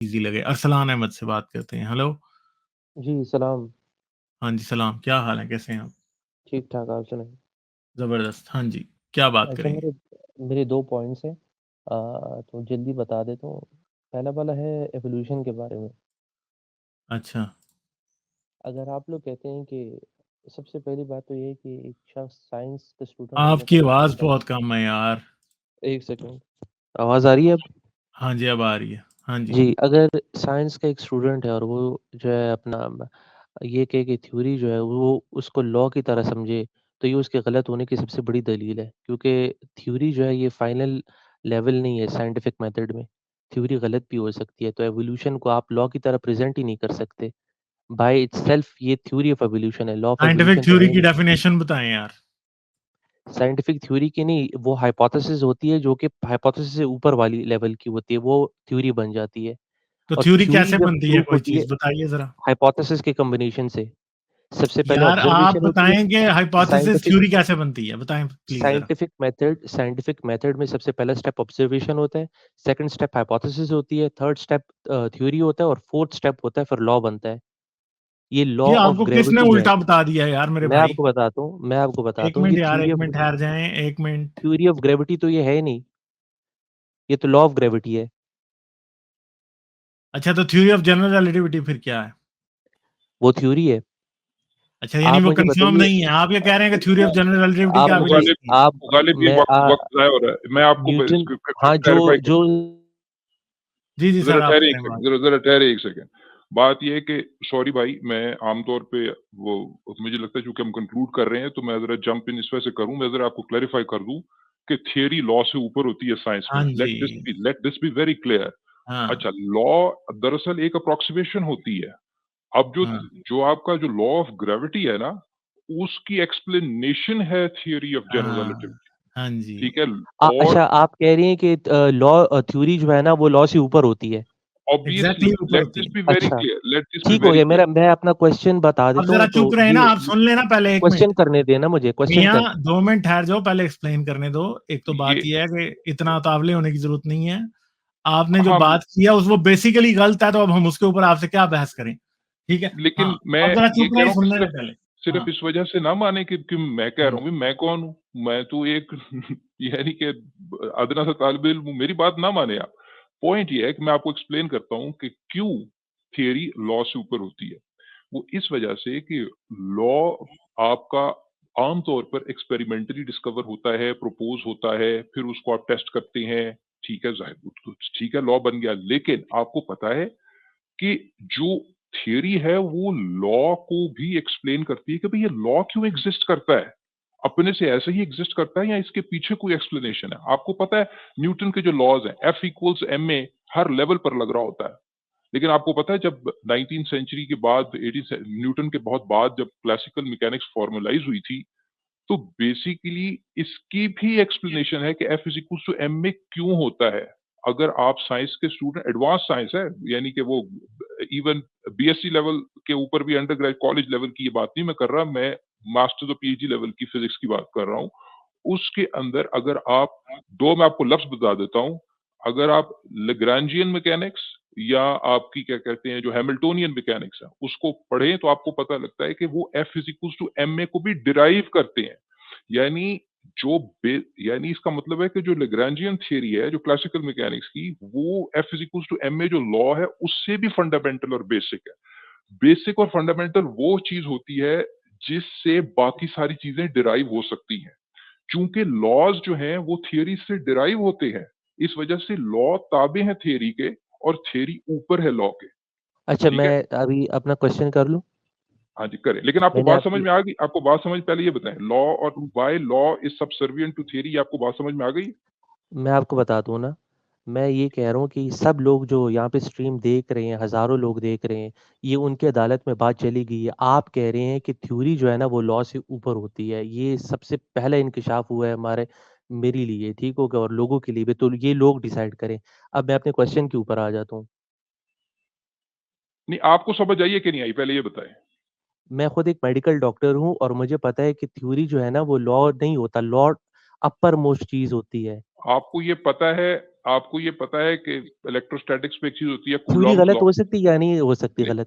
Easy लगे। अरसलान अहमद से बात करते हैं। हेलो। जी, सलाम। हाँ जी, सलाम। क्या हाल है? कैसे हैं आप? ठीक-ठाक, आप सुनाइए? ज़बरदस्त। हाँ जी, क्या बात अच्छा करेंगे? मेरे मेरे 2 पॉइंट्स हैं तो जल्दी बता देता हूँ। पहला वाला है एवोल्यूशन के बारे में। अच्छा। अगर आप लोग कहते हैं कि सबसे पहली बात तो ये है कि एक शख्स साइंस का स्टूडेंट होने आपकी का आवाज़ मकसद बहुत कम है यार। 1 सेकंड, आवाज़ आ रही है अब? हाँ जी, अब आ रही है। हाँ जी। जी, अगर साइंस का एक स्टूडेंट है और वो जो है अपना ये कहे कि थ्योरी जो है वो उसको लॉ की तरह समझे, तो ये उसके गलत होने की सबसे बड़ी दलील है। क्योंकि थ्योरी जो है ये फाइनल लेवल नहीं है साइंटिफिक मेथड में। थ्योरी गलत भी हो सकती है, तो एवोल्यूशन को आप लॉ की तरह प्रेज़ेंट ही नहीं कर सकते। बाय इटसेल्फ ये थ्योरी ऑफ एवोल्यूशन है, लॉ ऑफ साइंटिफिक एवोल्यूशन तो थ्योरी है ही की नहीं। डेफिनेशन बताएँ यार। साइंटिफिक थ्योरी की नहीं, वो हाइपोथेसिस होती है जो कि हाइपोथेसिस से ऊपर वाली लेवल की होती है, वो थ्योरी बन जाती है। तो और थ्योरी थ्योरी कैसे जब बनती है प्रूफ कोई होती है चीज़ बताइए ज़रा? हाइपोथेसिस के कॉम्बिनेशन से। सबसे पहले यार आप ऑब्जर्वेशन होती है, बताएँ कि हाइपोथेसिस साइंटिफिक थ्योरी कैसे बनती है? बताएँ प्लीज़ ज़रा। साइंटिफिक मेथड में सबसे पहला स्टेप ऑब्जर्वेशन होता है, सेकंड स्टेप हाइपोथेसिस होती है, थर्ड स्टेप थ्योरी होता है और फोर्थ स्टेप होता है फिर लॉ बनता है। ये लॉ ये ऑफ आपको किसने ग्रेविटी है। उल्टा बता दिया यार मेरे भाई? मैं आपको 1 बताता हूँ, ये मिनट यार, 1 थ्योरी ऑफ मिनट ठहर जाएँ, 1 मिनट। ग्रेविटी तो ये है ही नहीं, ये तो लॉ ऑफ ग्रेविटी है। अच्छा, तो थ्योरी ऑफ जनरल रिलेटिविटी फिर क्या है? वो थ्योरी है। अच्छा, यानी आप वो मुझे कंफर्म बताइए, नहीं है। आप ये कह रहे हैं कि थ्योरी ऑफ जनरल रिलेटिविटी आप क्या मुझे एविडेंस गालिब नहीं है? आप गालिब ये मैं वक्त ज़ाया हो रहा है। मैं आपको न्यूटन हाँ, क्लैरिफ़ाई जो करूँ। जी, जी ज़रा सर, आप ठहरिए 1 करें सेकंड, बात। ज़रा ठहरिए 1 सेकंड। बात ये है कि सॉरी भाई, मैं आमतौर पे वो मुझे लगता है चूँकि हम कंक्लूड कर रहे हैं, तो मैं ज़रा जंप इन इस वजह से करूँ, मैं ज़रा आपको क्लैरिफ़ाई कर दूँ कि थियरी लॉ से ऊपर होती है साइंस में। हाँ जी। Let this be very clear. हाँ, अच्छा, लॉ दरअसल एक अप्रॉक्सिमेशन होती है। अब जो हाँ, जो आपका जो लॉ ऑफ ग्रेविटी है ना, उसकी एक्सप्लेनेशन है थियरी ऑफ जनरल हाँ। रिलेटिविटी। हाँ जी। ठीक है? अच्छा और आप कह रही हैं कि थ्योरी जो है ना वो लॉ से ऊपर होती है। ऑब्वियसली एग्ज़ैक्टली ऊपर लेट होती दिस है। बी वेरी अच्छा, क्लियर, लेट दिस बी ठीक हो वेरी गया क्लियर। मेरा मैं अपना क्वेश्चन बता अब देता ज़रा हूँ तो चुप रहे ना, ये आप सुन लेना पहले 1 क्वेश्चन मिनट। करने देना मुझे, क्वेश्चन मियाँ कर 2 मिनट ठहर जाओ, पहले एक्सप्लेन करने दो। एक तो ये बात ये है कि इतना उतावले होने की ज़रूरत नहीं है। आपने जो हाँ, बात की है उस वो बेसिकली गलत है, तो अब हम उसके ऊपर आपसे क्या बहस करें? ठीक है? हाँ, लेकिन मैं अब ज़रा ये चुप कह रहे, रहा हूँ कि सुनने दें सिर्फ़ पहले। सिर्फ़ हाँ। इस वजह से ना माने कि मैं कह रहा हुँ। हूँ, मैं कौन हूँ? मैं तो एक यानी कि अदना सा तालिब इल्म हूँ, मेरी बात ना माने आप। पॉइंट ये है कि मैं आपको एक्सप्लेन करता हूँ कि क्यों थियरी लॉ से ऊपर होती है। वो इस वजह से कि लॉ आपका आम तौर पर एक्सपेरिमेंटली डिस्कवर होता है, प्रपोज़ होता है, फिर उसको आप टेस्ट करते हैं, ठीक है, ज़ाहिर तो ठीक है, लॉ बन गया। लेकिन आपको पता है कि जो थियरी है वो लॉ को भी एक्सप्लेन करती है कि भई ये लॉ क्यों एग्ज़िस्ट करता है? अपने से ऐसे ही एग्ज़िस्ट करता है या इसके पीछे कोई एक्सप्लेनेशन है? आपको पता है न्यूटन के जो लॉज़ हैं, F इक्वल्स ma हर लेवल पर लग रहा होता है। लेकिन आपको पता है जब 19th सेंचुरी के बाद 18 से न्यूटन के बहुत बाद जब क्लासिकल मैकेनिक्स फॉर्मलाइज़ हुई थी, तो बेसिकली इसकी भी एक्सप्लेनेशन है कि F is equals to ma क्यों होता है? अगर आप साइंस के स्टूडेंट एडवांस साइंस है, यानी कि वो इवन बीएससी लेवल के ऊपर भी अंडर कॉलेज लेवल की ये बात नहीं मैं कर रहा, मैं मास्टर्स और पीएचडी लेवल की फिज़िक्स की बात कर रहा हूँ। उसके अंदर अगर आप 2 मैं आपको लफ्ज़ बता देता हूँ, अगर आप लैग्रैन्जियन मैकेनिक्स या आपकी क्या कहते हैं जो हैमिल्टोनियन मैकेनिक्स है, उसको पढ़ें तो आपको पता लगता है कि वो F is equals to ma को भी डिराइव करते हैं। यानी जो बे यानी इसका मतलब है कि जो लैग्रैन्जियन थ्योरी है, जो क्लासिकल मैकेनिक्स की, वो F is equals to ma जो लॉ है, उससे भी फंडामेंटल और बेसिक है। बेसिक और फंडामेंटल वो चीज़ होती है, जिससे बाकी सारी चीज़ें डिराइव हो सकती हैं। चूँकि लॉज़ जो हैं वो थियरी से डिराइव होते हैं, इस वजह से लॉ ताबे हैं थियरी के और थियरी ऊपर है लॉ के, अच्छा ठीक है? मैं अभी अपना क्वेश्चन कर लूँ? हाँ जी, करें। लेकिन आपको मैंने बात समझ आपकी में आ गई? आपको बात समझ पहले ये बताएँ, लॉ और why law is subservient to theory, ये आपको बात समझ में आ गई? मैं आपको बता दूँ ना, मैं ये कह रहा हूँ कि सब लोग जो यहाँ पे स्ट्रीम देख रहे हैं, हज़ारों लोग देख रहे हैं, ये उनकी अदालत में बात चली गई है। आप कह रहे हैं कि थ्योरी जो है ना वो लॉ से ऊपर होती है। ये सबसे पहला इंकशाफ हुआ है मेरे लिए, ठीक हो गया और लोगों के लिए भी, तो ये लोग डिसाइड करें। अब मैं अपने क्वेश्चन के ऊपर आ जाता हूँ। नहीं, आपको समझ आई है कि नहीं आई, पहले ये बताएँ? मैं खुद एक मेडिकल डॉक्टर हूँ और मुझे पता है कि थ्योरी जो है ना वो लॉ नहीं होता, लॉ अपर मोस्ट चीज़ होती है। आपको ये पता है आपको ये पता है कि इलेक्ट्रोस्टैटिक्स में एक चीज होती है थ्योरी कूलॉम्स गलत लॉ। हो सकती है या नहीं हो सकती नहीं, गलत?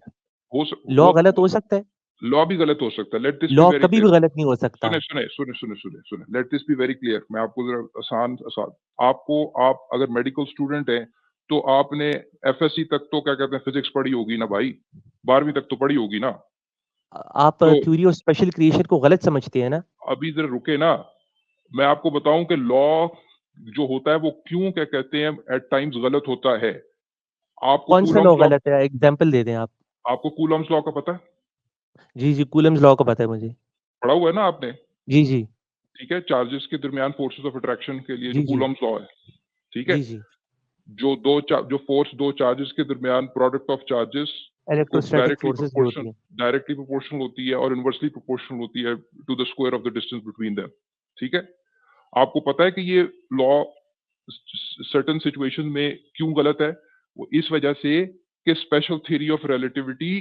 हो लॉ गलत हो सकता है? लॉ भी गलत हो सकता है। Let this be law very कभी भी क्लियर। गलत नहीं हो सकता। सुने let this be very clear. मैं आपको जरा आसान आपको, आप अगर मेडिकल स्टूडेंट हैं तो आपने एफएससी तक तो क्या कहते हैं फिजिक्स पढ़ी होगी ना भाई, 12वीं तक तो पढ़ी होगी ना। आप तो थ्योरी ऑफ स्पेशल क्रिएशन को गलत समझते हैं ना? अभी जरा रुके ना, मैं आपको बताऊं कि लॉ जो होता है वो क्यों क्या कहते हैं एट टाइम्स गलत होता है। आपको कौन सा लॉ कूलॉम्स लॉ, गलत है? एग्जांपल दे दें आप। आपको कूलॉम्स लॉ का पता है? जी, जी, कूलम्स लॉ का पता है मुझे। पढ़ा हुआ है ना आपने? जी, जी। ठीक है, चार्जेस के दरमियान फोर्सेस ऑफ अट्रैक्शन के लिए जो जी, जी। कूलॉम्स लॉ है, ठीक है, जी, जी। जो फोर्स दो चार्जेस के दरमियान प्रोडक्ट ऑफ चार्जेस वो इलेक्ट्रोस्टैटिक फोर्सेस जो होती हैं। डायरेक्टली प्रोपोर्शनल होती है और इनवर्सली प्रोपोर्शनल होती है to the square of the distance between them. ठीक है, आपको पता है कि ये लॉ सर्टेन सिचुएशन में क्यों गलत है? वो इस वजह से कि स्पेशल थ्योरी ऑफ रिलेटिविटी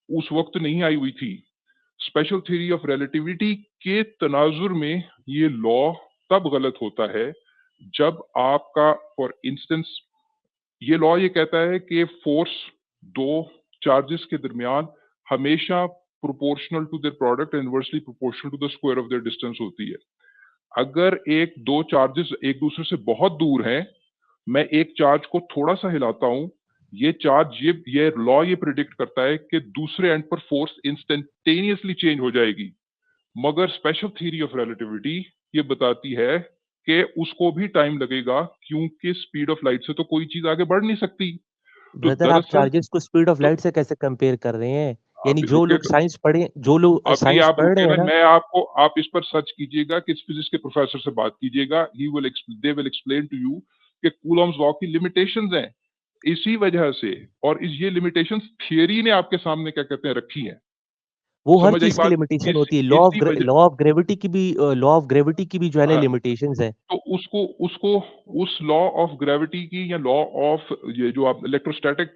उस वक्त नहीं आई हुई थी। स्पेशल थ्योरी ऑफ रिलेटिविटी के तनाजुर में ये लॉ तब गलत होता है जब आपका, फॉर इंस्टेंस, ये लॉ ये कहता है कि फोर्स दो चार्जेस के दरमियान हमेशा proportional to their product and inversely proportional to the square of their distance होती है। अगर दो चार्जेस एक दूसरे से बहुत दूर हैं, मैं एक चार्ज को थोड़ा सा हिलाता हूं, ये चार्ज ये लॉ ये प्रिडिक्ट करता है कि दूसरे एंड पर फोर्स इंस्टेंटेनियसली चेंज हो जाएगी। मगर स्पेशल थ्योरी ऑफ रिलेटिविटी ये बताती है कि उसको भी टाइम लगेगा, क्योंकि स्पीड ऑफ लाइट से तो कोई चीज आगे बढ़ नहीं सकती। तो ब्रदर, आप दरअसल चार्जेस को स्पीड ऑफ तो लाइट से कैसे कंपेयर कर रहे हैं? यानी अभी जो लोग साइंस आप पढ़ रहे रुके हैं ना, ना। मैं आपको, आप इस पर सर्च कीजिएगा कि फिजिक्स के प्रोफेसर से बात कीजिएगा, they will explain to you कि कूलॉम्स लॉ की लिमिटेशंस हैं। इसी वजह से, और ये लिमिटेशंस थियरी ने आपके सामने क्या कहते हैं रखी हैं। वो हर समझ आई चीज की बात? लिमिटेशन होती है। इसी वजह, लॉ ऑफ ग्रेविटी की भी जो है ना हाँ, लिमिटेशंस है। तो उसको उसको उस लॉ ऑफ ग्रेविटी की या लॉ ऑफ ये जो आप इलेक्ट्रोस्टैटिक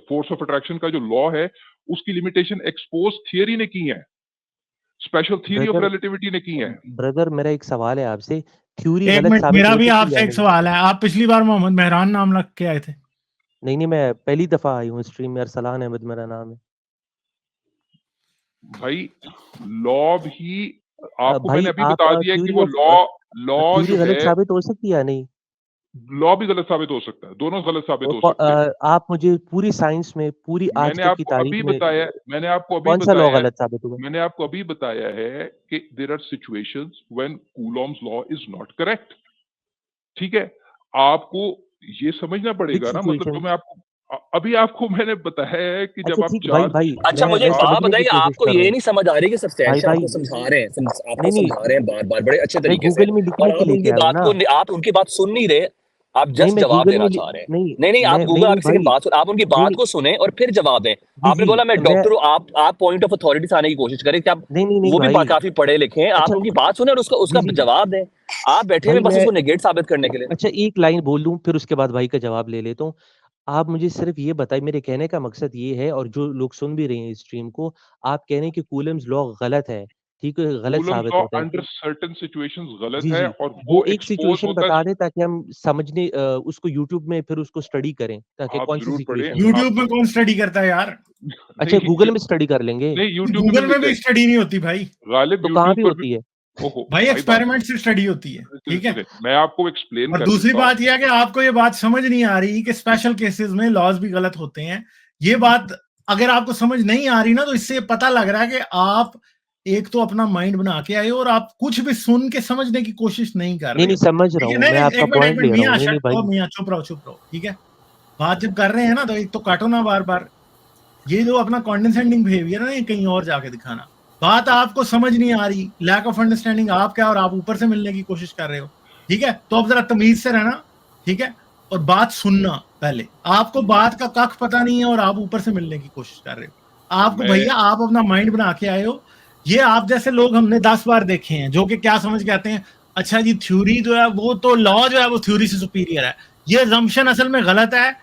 फोर्स ऑफ अट्रैक्शन का जो लॉ है, उसकी लिमिटेशन एक्सपोज थियरी ने की है, special theory of brother relativity ने की है। ब्रदर मेरा एक सवाल है आपसे, थ्योरी एक गलत मिनट, साबित मेरा हो भी सकती है या आपसे एक नहीं? सवाल है। आप पिछली बार मोहम्मद मेहरान नाम रख के आए थे। नहीं, मैं पहली दफा आई हूँ स्ट्रीम में। अरसलान अहमद मेरा नाम है। भाई लॉ भी आपको भाई मैंने अभी आप बता दिया कि वो लॉ थ्योरी जो गलत है, साबित हो सकती है या नहीं? लॉ भी गलत साबित हो सकता है, दोनों गलत साबित हो सकते हैं। आप मुझे पूरी साइंस में, पूरी आज मैंने तक की आपको तारीख अभी में बताया, मैंने आपको अभी कौन सा लॉ बताया गलत साबित हुआ? मैंने आपको अभी बताया है कि there are situations when Coulomb's law is not correct. ठीक है, आपको ये समझना विच पड़ेगा ना, मतलब जो सिचुएशन? मैं आपको अभी आपको मैंने बताया है कि अच्छा जब आप ठीक, भाई चार्ज, भाई अच्छा, मुझे मैं एक बात समझने की बताइए, कोशिश आपको कर रहा ये हूँ। नहीं समझ आ रही कि भाई सब्सटेंशियल भाई आपको समझा रहे हैं, आपको नहीं नहीं समझा रहे हैं बार बार बड़े अच्छे मैं तरीके से, गूगल में लिखने और के लेके आया हूँ ना। आप उनकी बात सुन नहीं रहे, आप नहीं, जस्ट मैं जवाब गूगल देना में चाह रहे हैं। नहीं नहीं, आप मैं गूगल, नहीं आप नहीं एक सेकंड भाई। बात सुन, आप उनकी नहीं बात नहीं को सुने और फिर जवाब दें। जी आपने जी बोला मैं मैं डॉक्टर हूँ, आप पॉइंट ऑफ अथॉरिटी से आने की कोशिश करें कि आप नहीं नहीं नहीं वो भी भाई। काफी पढ़े लिखे हैं, आप अच्छा उनकी बात सुने और उसका जी उसका जी जवाब दें। आप बैठे हुए भाई बस मैं उसको नेगेट साबित करने के लिए। अच्छा एक लाइन बोल दूं, फिर उसके बाद भाई का जवाब ले लेता हूँ। आप मुझे सिर्फ ये बताइए, मेरे कहने का मकसद ये है, और जो लोग सुन भी रहे हैं इस स्ट्रीम को, आप कह रहे हैं कि कूलम्स लॉ गलत है, ठीक है, गलत कूलम्स साबित लॉ होता है, अंडर ठीक? सर्टेन सिचुएशंस गलत जी, है जी। और वो वो एक एक्सपोज सिचुएशन होता है। बता दें ताकि हम उसको यूट्यूब में फिर उसको स्टडी करें, ताकि आप कौन-सी जरूर पढ़ें, सिचुएशन है। यूट्यूब में कौन स्टडी करता है यार? अच्छा, नहीं गूगल में स्टडी कर लेंगे, नहीं, यूट्यूब में गूगल नहीं में मिलते भी स्टडी नहीं होती भाई। गालिब, तो कहाँ यूट्यूब भी पर भी। होती है? ओहो भाई भाई, बात एक्सपेरिमेंट से स्टडी होती है, ठीक है। सुने, मैं आपको एक्सप्लेन और कर दूसरी देता हूँ। बात यह है कि आपको ये बात समझ नहीं आ रही कि स्पेशल केसेस में लॉज भी गलत होते हैं। ये बात अगर आपको समझ नहीं आ रही ना, तो इससे पता लग रहा है कि आप एक तो अपना माइंड बना के आए हो और आप कुछ भी सुन के समझने की कोशिश नहीं कर नहीं, रहे नहीं हो। समझ रहा ठीक है, हूँ, नहीं मैं नहीं, आपका एक पॉइंट मिनट ले रहा मियाँ, हूँ। नहीं, नहीं भाई। मियाँ चुप रहो, ठीक है। बात जब कर रहे हैं ना, तो एक तो काटो ना बार बार। ये जो अपना कॉन्डेंसेंडिंग बिहेवियर है ना, ये कहीं और जाके दिखाना। बात आपको समझ नहीं आ रही, लैक ऑफ अंडरस्टैंडिंग आप क्या, और आप ऊपर से मिलने की कोशिश कर रहे हो, ठीक है। तो अब जरा तमीज से रहना, ठीक है, और बात सुनना। पहले आपको बात का कख पता नहीं है और आप ऊपर से मिलने की कोशिश कर रहे हो। आपको मैं भैया, आप अपना माइंड बना के आए हो। ये आप जैसे लोग हमने 10 बार देखे हैं, जो कि क्या समझ के आते हैं, अच्छा जी थ्योरी जो है वो तो लॉ जो है वो थ्योरी से सुपीरियर है। ये जम्पशन असल में गलत है,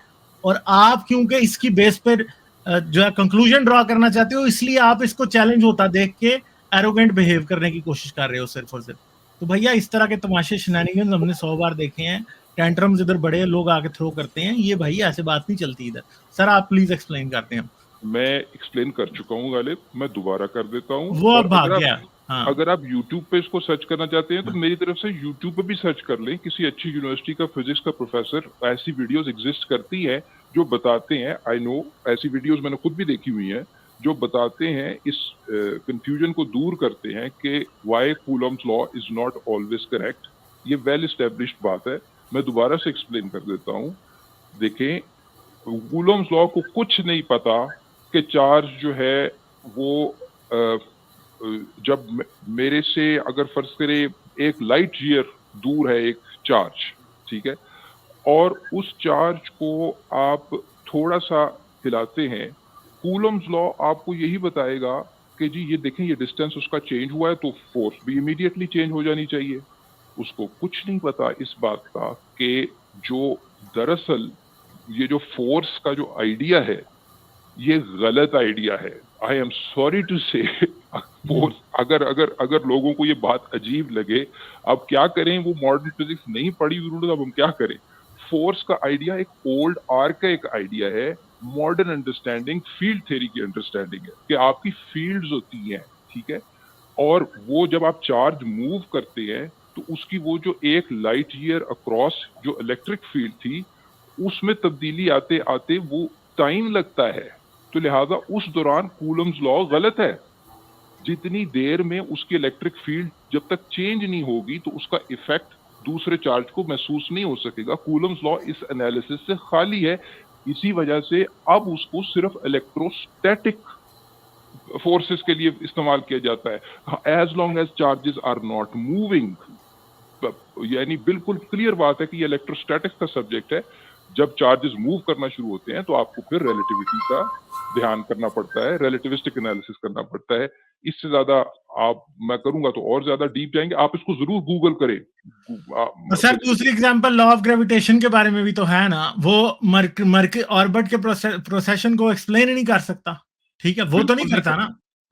और आप क्योंकि इसकी बेस पर जो है कंक्लूजन ड्रॉ करना चाहते हो, इसलिए आप इसको चैलेंज होता देख के एरोगेंट बिहेव करने की कोशिश कर रहे हो सिर्फ और सिर्फ। तो भैया इस तरह के तमाशे, शेनानिगन्स हमने 100 बार देखे हैं। टेंट्रम्स इधर बड़े लोग आके थ्रो करते हैं, ये भाई ऐसे बात नहीं चलती इधर। सर आप प्लीज एक्सप्लेन करते हैं। मैं एक्सप्लेन कर चुका हूँ गालिब, मैं दोबारा कर देता हूँ। वो और अब भाग गया। हाँ अगर आप YouTube पे इसको सर्च करना चाहते हैं तो मेरी तरफ से YouTube पे भी सर्च कर लें, किसी अच्छी यूनिवर्सिटी का फिजिक्स का प्रोफेसर, ऐसी वीडियोस एग्जिस्ट करती है जो बताते हैं, आई नो ऐसी वीडियोस मैंने खुद भी देखी हुई हैं, जो बताते हैं, इस कंफ्यूजन को दूर करते हैं कि why Coulomb's law is not always correct. ये वेल एस्टेब्लिश्ड बात है। मैं दोबारा से एक्सप्लेन कर देता हूँ। देखें, कूलम्स लॉ को कुछ नहीं पता कि चार्ज जो है वो जब मेरे से अगर फर्ज करे एक लाइट ईयर दूर है एक चार्ज, ठीक है, और उस चार्ज को आप थोड़ा सा हिलाते हैं, कूलम्स लॉ आपको यही बताएगा कि जी ये देखें ये डिस्टेंस उसका चेंज हुआ है तो फोर्स भी इमीडिएटली चेंज हो जानी चाहिए। उसको कुछ नहीं पता इस बात का कि जो दरअसल ये जो फोर्स का जो आइडिया है ये गलत आइडिया है। आई एम सॉरी टू से फोर्स, अगर लोगों को ये बात अजीब लगे, अब क्या करें, वो मॉडर्न फिजिक्स नहीं पढ़ी उन्होंने, अब हम क्या करें। फोर्स का आइडिया एक ओल्ड आर्काइक आइडिया है। मॉडर्न अंडरस्टैंडिंग फील्ड थ्योरी की अंडरस्टैंडिंग है कि आपकी फील्ड्स होती हैं, ठीक है, और वो जब आप चार्ज मूव करते हैं तो उसकी वो जो एक लाइट ईयर अक्रॉस जो इलेक्ट्रिक फील्ड थी उसमें तब्दीली आते आते वो टाइम लगता है। तो लिहाजा उस दौरान कूलम्स लॉ गलत है। जितनी देर में उसकी इलेक्ट्रिक फील्ड जब तक चेंज नहीं होगी तो उसका इफेक्ट दूसरे चार्ज को महसूस नहीं हो सकेगा। कूलम्स लॉ इस एनालिसिस से खाली है। इसी वजह से अब उसको सिर्फ इलेक्ट्रोस्टैटिक फोर्सेस के लिए इस्तेमाल किया जाता है, as long as charges are not moving. यानी बिल्कुल क्लियर बात है कि ये इलेक्ट्रोस्टैटिक्स का सब्जेक्ट है। जब चार्जेस मूव करना शुरू होते हैं तो आपको फिर रिलेटिविटी का ध्यान करना पड़ता है, रिलेटिविस्टिक एनालिसिस करना पड़ता है। इससे ज्यादा मैं करूंगा तो और ज्यादा डीप जाएंगे, आप इसको जरूर गूगल करें। सर दूसरी एग्जांपल लॉ ऑफ ग्रेविटेशन के बारे में भी तो है ना, वो मर्क ऑर्बिट के प्रोसेशन को एक्सप्लेन ही नहीं कर सकता, ठीक है, वो तो नहीं करता ना,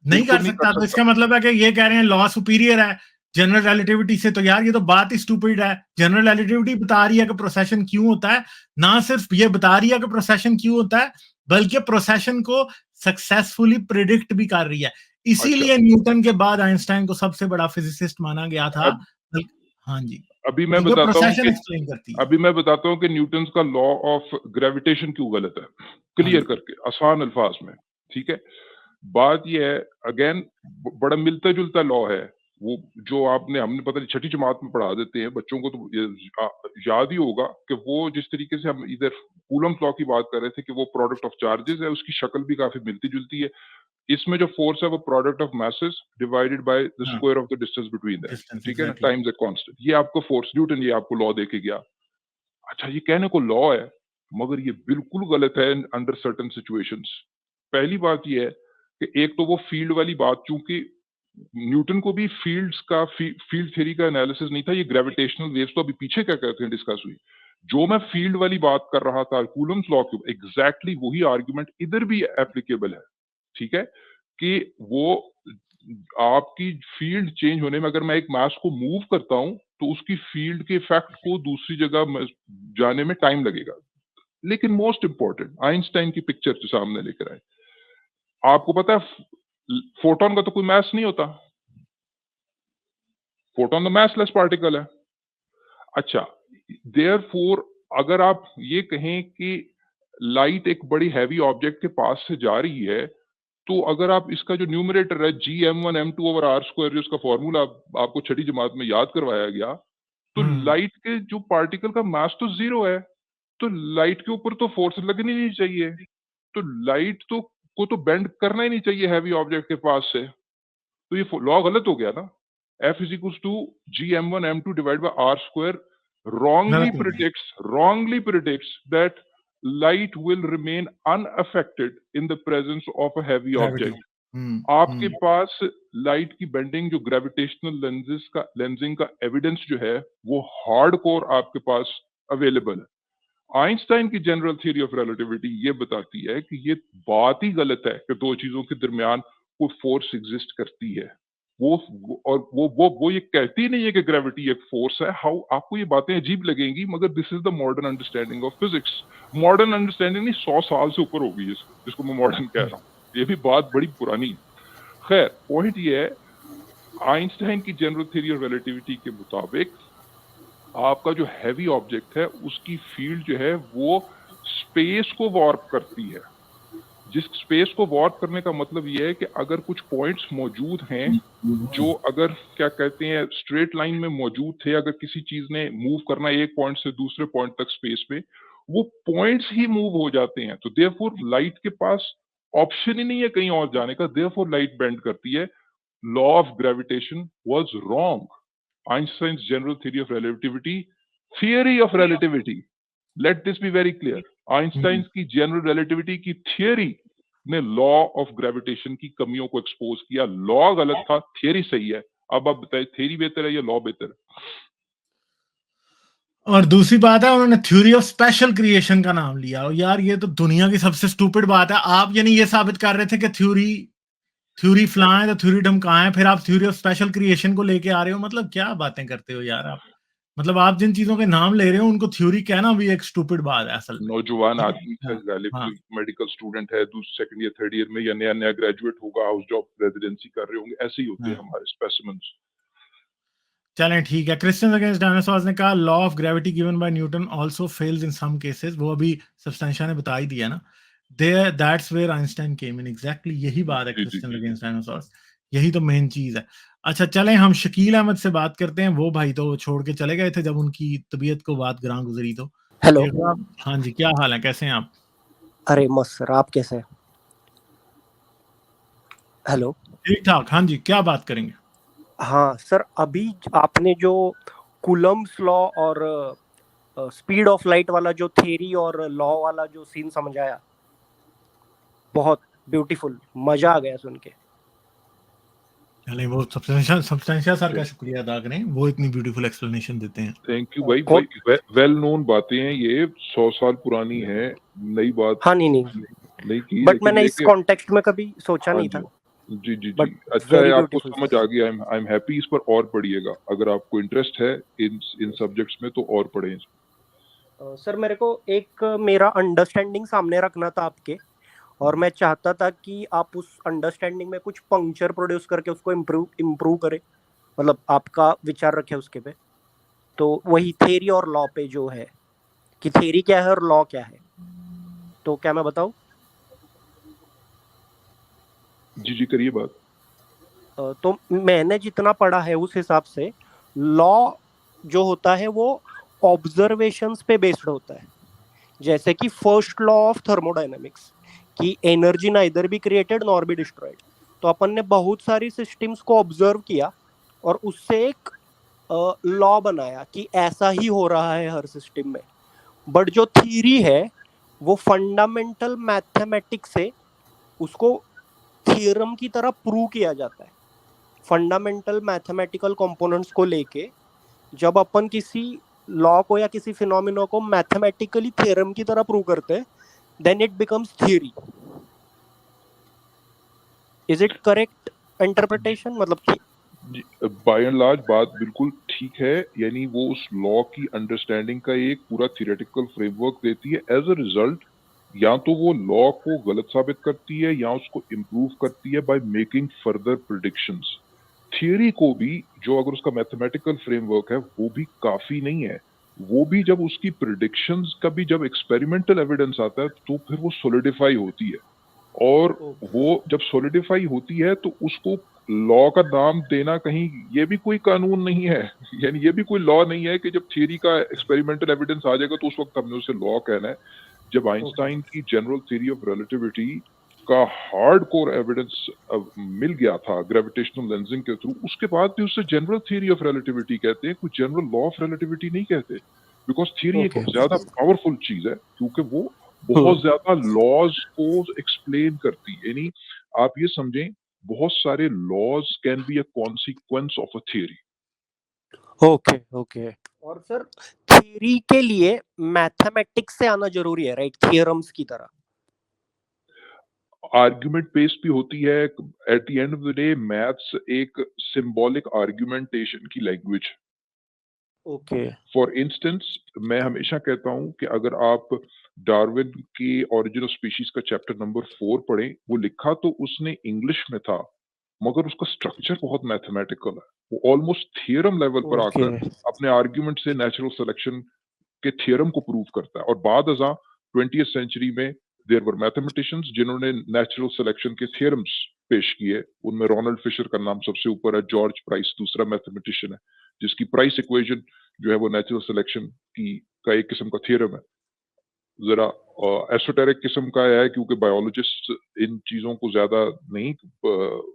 नहीं कर सकता। तो इसका मतलब है कि ये कह रहे हैं लॉ सुपीरियर है जनरल रिलेटिविटी से, तो यार ये तो बात ही स्टूपिड है। जनरल रिलेटिविटी बता रही है कि प्रोसेशन क्यों होता है, ना सिर्फ ये बता रही है कि प्रोसेशन क्यों होता है, बल्कि प्रोसेशन को सक्सेसफुली प्रिडिक्ट भी कर रही है। इसीलिए न्यूटन के बाद आइंस्टाइन को सबसे बड़ा फिजिसिस्ट माना गया था। हाँ जी, अभी मैं बताता हूँ कि न्यूटन का लॉ ऑफ ग्रेविटेशन क्यों गलत है, क्लियर करके आसान अल्फाज में, ठीक है। बात यह है, अगेन बड़ा मिलता जुलता लॉ है, वो जो हमने पता नहीं छठी जमात में पढ़ा देते हैं बच्चों को, तो याद ही होगा कि वो जिस तरीके से हम इधर कूलम्स लॉ की बात कर रहे थे कि वो प्रोडक्ट ऑफ चार्जेस है, उसकी शक्ल भी काफी मिलती जुलती है। इसमें जो फोर्स है वो product of masses divided by the square of the distance between them, ठीक है ना, टाइम्स अ कांस्टेंट। ये आपको फोर्स, न्यूटन ये आपको लॉ देके गया। अच्छा, ये कहने को लॉ है मगर ये बिल्कुल गलत है अंडर सर्टेन सिचुएशंस। पहली बात ये है कि एक तो वो फील्ड वाली बात, चूंकि न्यूटन को भी फील्ड थ्योरी का एनालिसिस नहीं था, ये ग्रेविटेशनल वेव्स तो अभी पीछे क्या कहते हैं डिस्कस हुई। जो मैं फील्ड वाली बात कर रहा था कूलम्स लॉ के, एग्जैक्टली वही आर्गुमेंट इधर भी एप्लीकेबल है, ठीक है, कि वो आपकी फील्ड चेंज होने में, अगर मैं एक मास को मूव करता हूं तो उसकी फील्ड के इफेक्ट को दूसरी जगह जाने में टाइम लगेगा। लेकिन मोस्ट इंपॉर्टेंट, आइंस्टाइन की पिक्चर जो सामने लेकर आए, आपको पता है फोटोन का तो कोई मास नहीं होता, फोटोन तो मासलेस पार्टिकल है। अच्छा, देयरफॉर अगर आप ये कहें कि लाइट एक बड़ी हैवी ऑब्जेक्ट के पास से जा रही है, तो अगर आप इसका जो न्यूमरेटर है Gm1m2/r², जो इसका फॉर्मूला आपको छठी जमात में याद करवाया गया, तो लाइट के जो पार्टिकल का मास तो 0 है, तो लाइट के ऊपर तो फोर्स लगनी नहीं चाहिए, तो लाइट को तो बेंड करना ही नहीं चाहिए हैवी ऑब्जेक्ट के पास से। तो ये लॉ गलत हो गया ना। F = Gm1m2/r² wrongly predicts that light will remain unaffected in the presence of a heavy object. आपके पास लाइट की बेंडिंग, जो ग्रेविटेशनल लेंसिंग का एविडेंस जो है वो हार्डकोर आपके पास अवेलेबल है। आइंस्टाइन की जनरल थ्योरी ऑफ रिलेटिविटी ये बताती है कि ये बात ही गलत है कि दो चीजों के दरमियान कोई फोर्स एग्जिस्ट करती है। वो ये कहती नहीं है कि ग्रेविटी एक फोर्स है। हाउ आपको ये बातें अजीब लगेंगी, मगर this is the modern understanding of physics. Modern understanding नहीं, 100 साल से ऊपर होगी जिसको मैं मॉडर्न कह रहा हूँ। ये भी बात बड़ी पुरानी है। खैर, पॉइंट ये है, आइंस्टाइन की जनरल थ्योरी ऑफ रिलेटिविटी के मुताबिक आपका जो हैवी ऑब्जेक्ट है उसकी फील्ड जो है वो स्पेस को वॉर्प करती है। जिस स्पेस को वॉर्प करने का मतलब ये है कि अगर कुछ पॉइंट्स मौजूद हैं जो अगर क्या कहते हैं स्ट्रेट लाइन में मौजूद थे, अगर किसी चीज ने मूव करना है एक पॉइंट से दूसरे पॉइंट तक स्पेस में, वो पॉइंट्स ही मूव हो जाते हैं। तो देयरफॉर लाइट के पास ऑप्शन ही नहीं है कहीं और जाने का, देयरफॉर लाइट बेंड करती है। Law of gravitation was wrong. Einstein's general theory of relativity, theory of relativity, late this be very clear, Einstein की जनरल रिलेटिविटी की थियरी ने लॉ ऑफ ग्रेविटेशन की कमियों को एक्सपोज किया। लॉ गलत था, थियरी सही है। अब आप बताइए, थियरी बेहतर है या लॉ बेहतर है? और दूसरी बात है, उन्होंने थ्योरी ऑफ स्पेशल क्रिएशन का नाम लिया। और यार ये तो दुनिया की सबसे स्टूपिड बात है। आप यानी ये साबित कर रहे थे कि थ्योरी फलां है तो थ्योरी ढमकाएं, फिर आप थ्योरी ऑफ स्पेशल क्रिएशन को लेके आ रहे हो। मतलब क्या बातें करते हो यार आप। मतलब आप जिन चीजों के नाम ले रहे हो उनको थ्योरी कहना भी एक स्टूपिड बात है असल में। नौजवान आदमी का गालिब हाँ। कोई मेडिकल स्टूडेंट है, दूसरे सेकंड या थर्ड ईयर में, या नया नया ग्रेजुएट होगा, हाउस जॉब रेजिडेंसी कर रहे होंगे, ऐसे ही होते हैं हमारे स्पेसिमेंस। चलें ठीक है। क्रिश्चियंस अगेंस्ट डायनासोर्स ने कहा law of gravity given by Newton also fails in some cases. वो अभी सब्सटेंशिया ने बता ही दिया ना। There that's where Einstein came in. Exactly यही बात है क्रिश्चियंस अगेंस्ट डायनासोर्स। यही तो मेन चीज है। अच्छा चलें हम शकील अहमद से बात करते हैं। वो भाई तो छोड़ के चले गए थे जब उनकी तबीयत को बात ग्रां गुजरी। तो हेलो। देखो आप। हाँ जी, क्या हाल है, कैसे हैं आप? अरे मस्त सर, आप कैसे हैं? हेलो। ठीक ठाक। हाँ जी, क्या बात करेंगे? हाँ सर, अभी आपने जो कूलम्ब्स लॉ और स्पीड ऑफ लाइट वाला जो थ्योरी और लॉ वाला जो सीन समझाया, बहुत ब्यूटीफुल, मजा आ गया सुन के। चलें, वो सब्सटेंशिया सर का शुक्रिया अदा करें, वो इतनी ब्यूटीफुल एक्सप्लेनेशन देते हैं। थैंक यू भाई। वेल नोन बातें हैं, ये 100 साल पुरानी है, नई बात हाँ नहीं की, बट मैंने इस कॉन्टेक्स्ट में कभी सोचा नहीं था। जी जी But जी, अच्छा है, very आपको beautiful, समझ sir. आ गया। I am happy. इस पर और पढ़िएगा, अगर आपको इंटरेस्ट है इन सब्जेक्ट्स में तो और पढ़ें। सर मेरे को एक मेरा अंडरस्टैंडिंग सामने रखना था आपके, और मैं चाहता था कि आप उस अंडरस्टैंडिंग में कुछ पंक्चर प्रोड्यूस करके उसको इम्प्रूव करें, मतलब आपका विचार रखे उसके पे। तो वही थ्योरी और लॉ पे जो है कि थ्योरी क्या है और लॉ क्या है, तो क्या मैं बताऊं? जी जी, करिए बात। तो मैंने जितना पढ़ा है उस हिसाब से लॉ जो होता है वो ऑब्जर्वेशंस पे बेस्ड होता है। जैसे कि फर्स्ट लॉ ऑफ थर्मोडायनेमिक्स कि energy neither be created nor be destroyed. तो अपन ने बहुत सारी सिस्टम्स को ऑब्जर्व किया और उससे एक लॉ बनाया कि ऐसा ही हो रहा है हर सिस्टम में। बट जो थ्योरी है वो फंडामेंटल मैथमेटिक्स से उसको थ्योरम की तरह प्रूव किया जाता है। फंडामेंटल मैथमेटिकल कंपोनेंट्स को लेके जब अपन किसी लॉ को या किसी फिनोमिना को मैथमेटिकली थ्योरम की तरह प्रूव करते हैं, then it becomes theory. Is it correct interpretation? मतलब कि बाय एंड लार्ज बात बिल्कुल ठीक है, यानी वो उस लॉ की अंडरस्टैंडिंग का एक पूरा थियोरेटिकल फ्रेमवर्क देती है। एज अ रिजल्ट या तो वो लॉ को गलत साबित करती है या उसको इम्प्रूव करती है by making further predictions. Theory को भी, जो अगर उसका मैथमेटिकल फ्रेमवर्क है, वो भी काफी नहीं है। वो भी जब उसकी प्रेडिक्शंस का भी जब एक्सपेरिमेंटल एविडेंस आता है तो फिर वो सॉलिडिफाई होती है। और वो जब सॉलिडिफाई होती है तो उसको लॉ का नाम देना कहीं ये भी कोई कानून नहीं है, यानी ये भी कोई लॉ नहीं है कि जब थियरी का एक्सपेरिमेंटल एविडेंस आ जाएगा तो उस वक्त हमने उसे लॉ कहना है। जब आइंस्टाइन की जनरल थ्योरी ऑफ रिलेटिविटी का हार्डकोर एविडेंस मिल गया था ग्रेविटेशनल लेंसिंग के थ्रू, उसके बाद भी उसे जनरल थ्योरी ऑफ रिलेटिविटी कहते हैं, कोई जनरल लॉ ऑफ रिलेटिविटी नहीं कहते। बिकॉज थ्योरी एक ज्यादा पावरफुल चीज है क्योंकि वो बहुत ज्यादा लॉज को एक्सप्लेन करती है। यानी आप ये समझें, बहुत सारे laws can be a consequence of a theory. Okay. और सर थ्योरी के लिए मैथमेटिक्स से आना जरूरी है, राइट? थ्योरम्स की तरह। आर्गुमेंट बेस्ड भी होती है। At the end of the day maths एक सिंबॉलिक आर्गुमेंटेशन की लैंग्वेज। ओके फॉर इंस्टेंस मैं हमेशा कहता हूं कि अगर आप डार्विन की ओरिजिन ऑफ स्पीशीज का चैप्टर नंबर 4 पढ़ें, वो लिखा तो उसने इंग्लिश में था, मगर उसका स्ट्रक्चर बहुत मैथमेटिकल है। वो ऑलमोस्ट थियरम लेवल पर ओके आकर अपने आर्ग्यूमेंट से नेचुरल सिलेक्शन के थियरम को प्रूव करता है। और बाद अज़ां 20th सेंचुरी में देयर वर मैथमेटिशियंस जिन्होंने नेचुरल सिलेक्शन के थियरम्स पेश किए। उनमें रोनाल्ड फिशर का नाम सबसे ऊपर है, जॉर्ज प्राइस दूसरा मैथमेटिशियन है जिसकी प्राइस इक्वेशन जो है वो नेचुरल सिलेक्शन की का एक किस्म का थियरम है। जरा एसोटेरिक किस्म का है क्योंकि बायोलॉजिस्ट इन चीजों को ज्यादा नहीं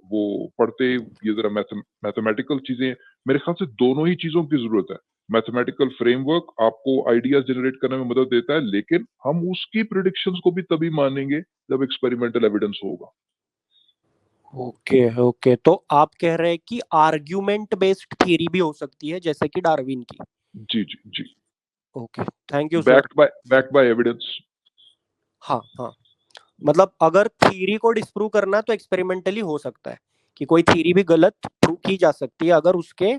वो पढ़ते। ये जरा मैथमेटिकल चीजें, मेरे ख्याल से दोनों ही चीजों की जरूरत है। मैथमेटिकल फ्रेमवर्क आपको आइडियाज जनरेट करने में मदद देता है, लेकिन हम उसकी प्रिडिक्शंस को भी तभी मानेंगे जब एक्सपेरिमेंटल एविडेंस होगा। ओके ओके तो आप कह रहे हैं कि आर्ग्यूमेंट बेस्ड थ्योरी भी हो सकती है जैसे कि डार्विन की। जी जी जी, okay thank you sir. Backed by evidence. हाँ हाँ, मतलब अगर थ्योरी को डिस्प्रूव करना है तो एक्सपेरिमेंटली हो सकता है कि कोई थ्योरी भी गलत प्रूव की जा सकती है अगर उसके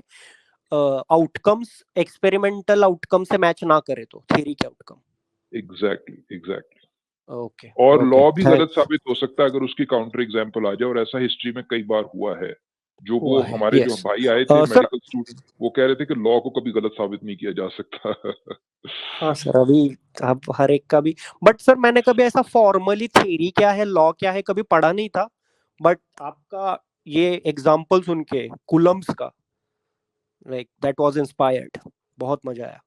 आउटकम्स एक्सपेरिमेंटल आउटकम से मैच ना करे तो थ्योरी के आउटकम। एग्जैक्टली। ओके और ओके लॉ भी थैंक गलत साबित हो सकता है अगर उसकी काउंटर एग्जांपल आ जाए, और ऐसा हिस्ट्री में कई बार हुआ है। जो वो हुआ है हमारे जो यस भाई आए थे सर। मेडिकल स्टूडेंट, वो कह रहे थे कि लॉ को कभी गलत साबित नहीं किया जा सकता। हाँ सर अभी अब हर एक का भी, बट सर मैंने कभी ऐसा फॉर्मली थ्योरी क्या है लॉ क्या है कभी पढ़ा नहीं था, बट आपका ये एग्जांपल सुन के कूलम्ब्स का लाइक दैट वाज इंस्पायर्ड, बहुत मजा आया।